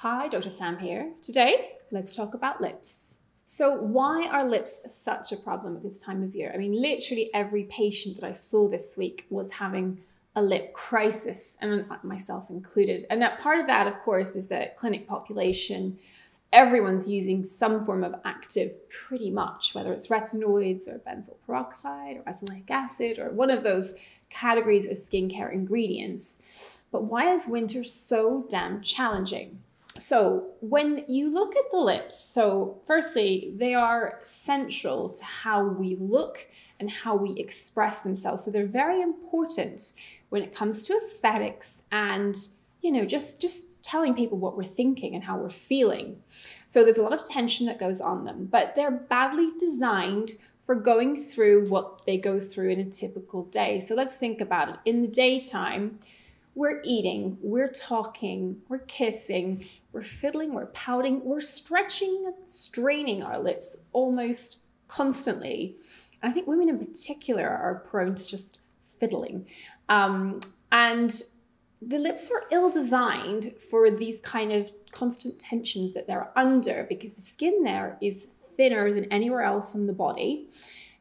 Hi, Dr. Sam here. Today, let's talk about lips. So why are lips such a problem at this time of year? I mean, literally every patient that I saw this week was having a lip crisis, and myself included. And that part of that, of course, is that clinic population, everyone's using some form of active pretty much, whether it's retinoids or benzoyl peroxide or azelaic acid or one of those categories of skincare ingredients. But why is winter so damn challenging? So when you look at the lips, so firstly, they are central to how we look and how we express themselves. So they're very important when it comes to aesthetics and, you know, just telling people what we're thinking and how we're feeling. So there's a lot of tension that goes on them, but they're badly designed for going through what they go through in a typical day. So let's think about it. In the daytime, we're eating, we're talking, we're kissing, we're fiddling, we're pouting, we're stretching and straining our lips almost constantly. And I think women in particular are prone to just fiddling. And the lips are ill-designed for these kind of constant tensions that they're under because the skin there is thinner than anywhere else on the body.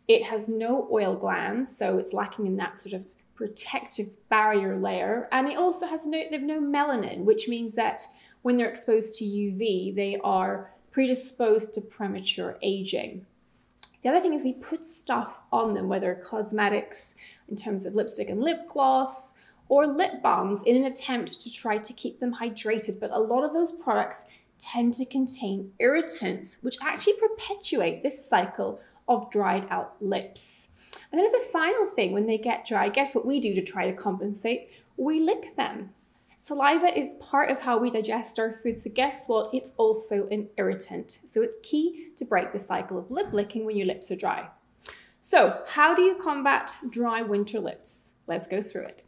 It has no oil glands, so it's lacking in that sort of protective barrier layer. And it also has they have no melanin, which means that when they're exposed to UV, they are predisposed to premature aging. The other thing is we put stuff on them, whether cosmetics in terms of lipstick and lip gloss, or lip balms in an attempt to try to keep them hydrated. But a lot of those products tend to contain irritants, which actually perpetuate this cycle of dried out lips. And then as a final thing, when they get dry, guess what we do to try to compensate? We lick them. Saliva is part of how we digest our food, so guess what? It's also an irritant. So it's key to break the cycle of lip licking when your lips are dry. So how do you combat dry winter lips? Let's go through it.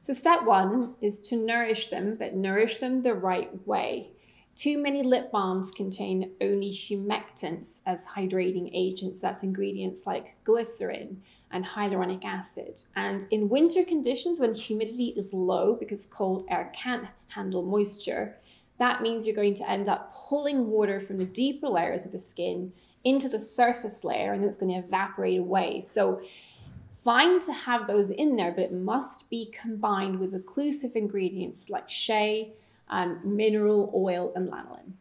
So step one is to nourish them, but nourish them the right way. Too many lip balms contain only humectants as hydrating agents. That's ingredients like glycerin and hyaluronic acid. And in winter conditions, when humidity is low because cold air can't handle moisture, that means you're going to end up pulling water from the deeper layers of the skin into the surface layer, and then it's going to evaporate away. So fine to have those in there, but it must be combined with occlusive ingredients like shea, mineral oil, and lanolin.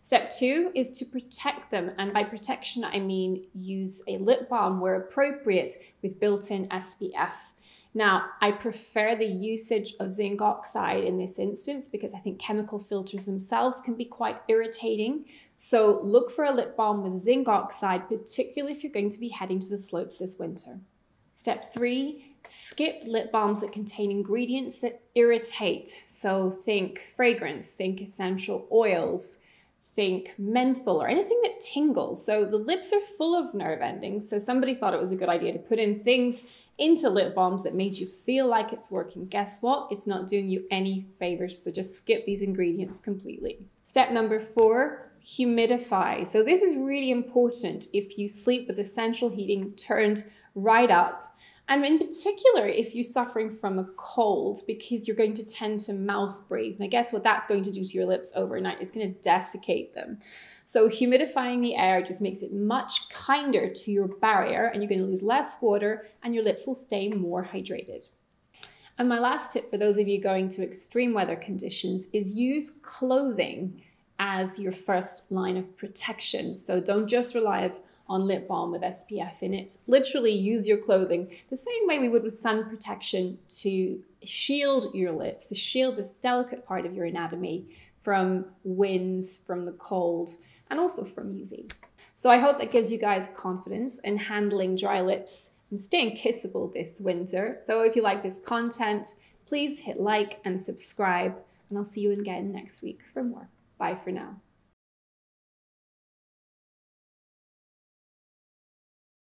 Step two is to protect them. And by protection, I mean use a lip balm where appropriate with built-in SPF. Now, I prefer the usage of zinc oxide in this instance because I think chemical filters themselves can be quite irritating. So look for a lip balm with zinc oxide, particularly if you're going to be heading to the slopes this winter. Step three, skip lip balms that contain ingredients that irritate. So think fragrance, think essential oils, think menthol or anything that tingles. So the lips are full of nerve endings. So somebody thought it was a good idea to put in things into lip balms that made you feel like it's working. Guess what? It's not doing you any favors. So just skip these ingredients completely. Step number four, humidify. So this is really important if you sleep with the central heating turned right up. And in particular, if you're suffering from a cold, because you're going to tend to mouth breathe. And I guess what that's going to do to your lips overnight is going to desiccate them. So humidifying the air just makes it much kinder to your barrier, and you're going to lose less water and your lips will stay more hydrated. And my last tip for those of you going to extreme weather conditions is use clothing as your first line of protection. So don't just rely on lip balm with SPF in it. Literally use your clothing the same way we would with sun protection to shield your lips, to shield this delicate part of your anatomy from winds, from the cold, and also from UV. So I hope that gives you guys confidence in handling dry lips and staying kissable this winter. So if you like this content, please hit like and subscribe, and I'll see you again next week for more. Bye for now.